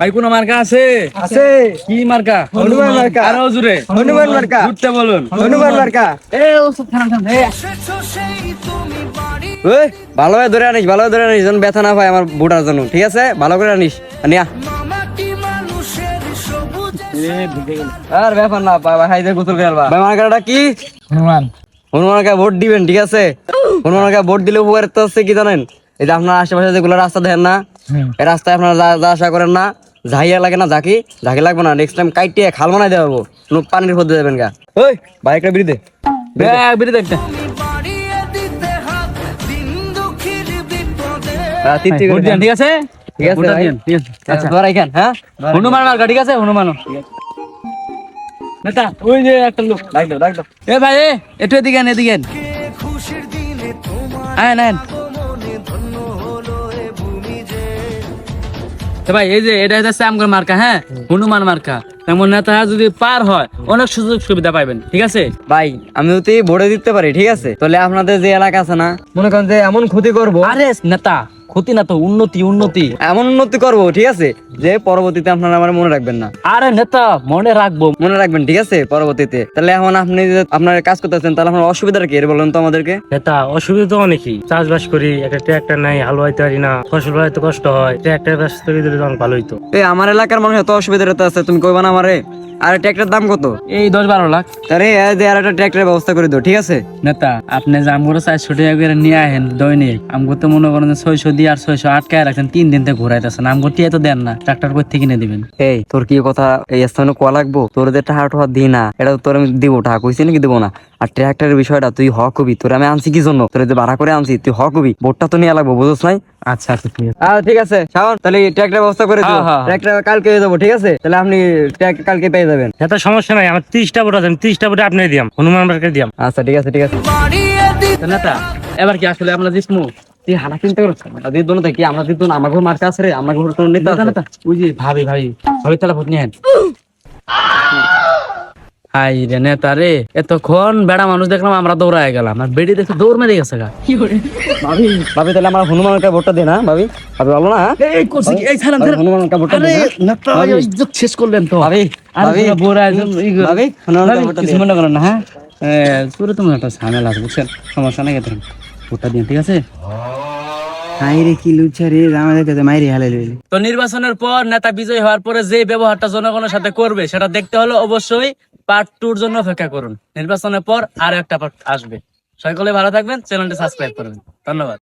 ভাই কোন মার্কা আছে? আছে। কি মার্কা? হনুমান মার্কা। আরো জোরে হনুমান মার্কা। উঠতে বলুন। হনুমান মার্কা। ওই ভালোভাবে ধরে আনিস, ভালোভাবে ধরে আনিস যেন ব্যথা না পায় আমার বুটার জন্য, ঠিক আছে? ভালো করে আনিস, নিয়া। আর ব্যাপার না, ভাই গোসল করে আলবা। ভাই মার্কাটা কি? হনুমান। হনুমান মার্কা ভোট দিবেন, ঠিক আছে? হনুমান মার্কা ভোট দিলে উপকার তো হচ্ছে কি জানেন? এই যে আপনার আশেপাশে যেগুলো রাস্তা দেখেন না, এই রাস্তায় আপনারা যা আসা করেন না, ঝাইয়া লাগে না, ঝাঁকি লাগবে না। নেক্সট টাইম কাইটিয়ে খাল বানাই দেবো, পানির মধ্যে দেবেন গা। ওই বাইকটা বিড়ি বিড়ি দেখতে। ঠিক আছে, ঠিক আছে ভাই। ঠিক আছে। আচ্ছা ধর এখান, হ্যাঁ হনুমান মার্কা, ঠিক আছে? হনুমানও নেতা, ওই যে একটা লোক। ডাক দাও। এ ভাই একটু এদিকে আন, এদিকে আন। আয় নেন। ভাই এই যে এটা হচ্ছে আমগর মার্কা, হ্যাঁ, হনুমান মার্কা। তেমন নেতা যদি পার হয় অনেক সুযোগ সুবিধা পাইবেন, ঠিক আছে? ভাই আমি যদি ভোটে দিতে পারি, ঠিক আছে, তাহলে আপনাদের যে এলাকা আছে না, মনে করেন যে এমন ক্ষতি করব, আরে নেতা, ক্ষতি না তো, উন্নতি উন্নতি। এমন উন্নতি করব, ঠিক আছে, যে পরবর্তীতে আপনারা আমার মনে রাখবেন না। আরে নেতা মনে রাখবো। মনে রাখবেন, ঠিক আছে, পরবর্তীতে। তাহলে এখন আপনি যে আপনার কাজ করতেছেন, তাহলে আপনার অসুবিধাটা কি বলেন তো আমাদেরকে। নেতা অসুবিধা তো অনেকই, চাষবাস করি, একটা ট্রাক্টর নাই, হাল বাইতে পারি না, ফসল বাড়াইতে কষ্ট হয়, ট্রাক্টর ব্যস্ত করে দিলে তখন ভালো হইতো। এই আমার এলাকার মানুষ এত অসুবিধাটা আছে, তুমি কইবা না আমারে? আর ট্রাক্টরের দাম কত? এই 10-12 লাখ। তাহলে এই যে আর একটা ট্রাক্টরের ব্যবস্থা করে দিও, ঠিক আছে? নেতা আপনি যে আমগুলো 400 টাকা করে নিয়ে আহেন দৈনিক, আমগো তো মনে করেন 600 দিয়ে আর 600 আটকায় রাখছেন, 3 দিন থেকে ঘুরাইতেছেন। আমগো টিয়া তো দেন না, ট্রাক্টর কই থেকে কিনে দিবেন? এই তোর কি কথা এই স্থানে কোয়া লাগবো? তোর যে টাকা টোয়া দিই না, এটা তো তোর আমি দিব, টাকা কইছি নাকি দিব না? আর ট্রাক্টরের বিষয়টা তুই হ কবি, তোর আমি আনছি কি জন্য? তোর যে ভাড়া করে আনছি, তুই হ কবি, ভোটটা তো নিয়ে লাগবো, বুঝছ নাই? আচ্ছা আচ্ছা ঠিক আছে। ঠিক আছে শাওন, তাহলে ট্রাক্টর ব্যবস্থা করে দিও। হ্যাঁ, হ্যাঁ। ট্রাক্টর কালকে দেবো, ঠিক আছে? তাহলে আপনি ট্রাক্টর কালকে পেয়ে যাবেন। নেতা সমস্যা নাই, আমার 30টা ভোট আছে, 30টা ভোটে আপনি দিয়াম, হনুমান মার্কে দিয়াম। আচ্ছা ঠিক আছে, ঠিক আছে। তো নেতা এবার কি আসলে আমরা জিসমু? তুই হানা চিন্তা করছ না, দিদ দোনো দেখি আমরা দিদ দোনো, আমাকে মার্কা আছে রে, আমাকে কোনো নেতা নেতা আছে। নেতা ওই যে ভাবি ভাবি ভাবি তাহলে ভোট নিয়ে আন। হাই রে নেতা রে, এতক্ষণ বেড়া মানুষ দেখলাম, আমরা দৌড়ায় গেলাম, আর বেড়ি দেখে দৌড় মেরে গেছে গা। ভাবি ভাবি তাহলে আমরা হনুমান মার্কা ভোটটা দিই না ভাবি? ভাবি ভালো না? এই করছি কি, এই ছাড়ান ভাবি, ছাড়ান। হনুমান মার্কা ভোটটা আরে দিই না? নেতা ভাবি, ইজ্জত শেষ করলেন তো। ভাবি আরে ভাবি তোরা বোরা একদম ভাবি, হনুমান মার্কা ভোটটা কিছু দিই। মনে করেন না, হ্যাঁ? তোরে তোমার একটা ঝামেলা আছে বুঝছেন, সমস্যা নাই, কেন ভোটটা দিন, ঠিক আছে? হাইরে কি লুচ্ছা রে, আমাদের কাছে মাইরে হালাই লইলি। তো নির্বাচনের পর নেতা বিজয়ী হওয়ার পরে যে ব্যবহারটা জনগণের সাথে করবে সেটা দেখতে হলে অবশ্যই পার্ট 2 জন্য অপেক্ষা করুন। নির্বাচনের পর আর একটা পার্ট আসবে। সকলে ভালো থাকবেন, চ্যানেলটি সাবস্ক্রাইব করবেন। ধন্যবাদ।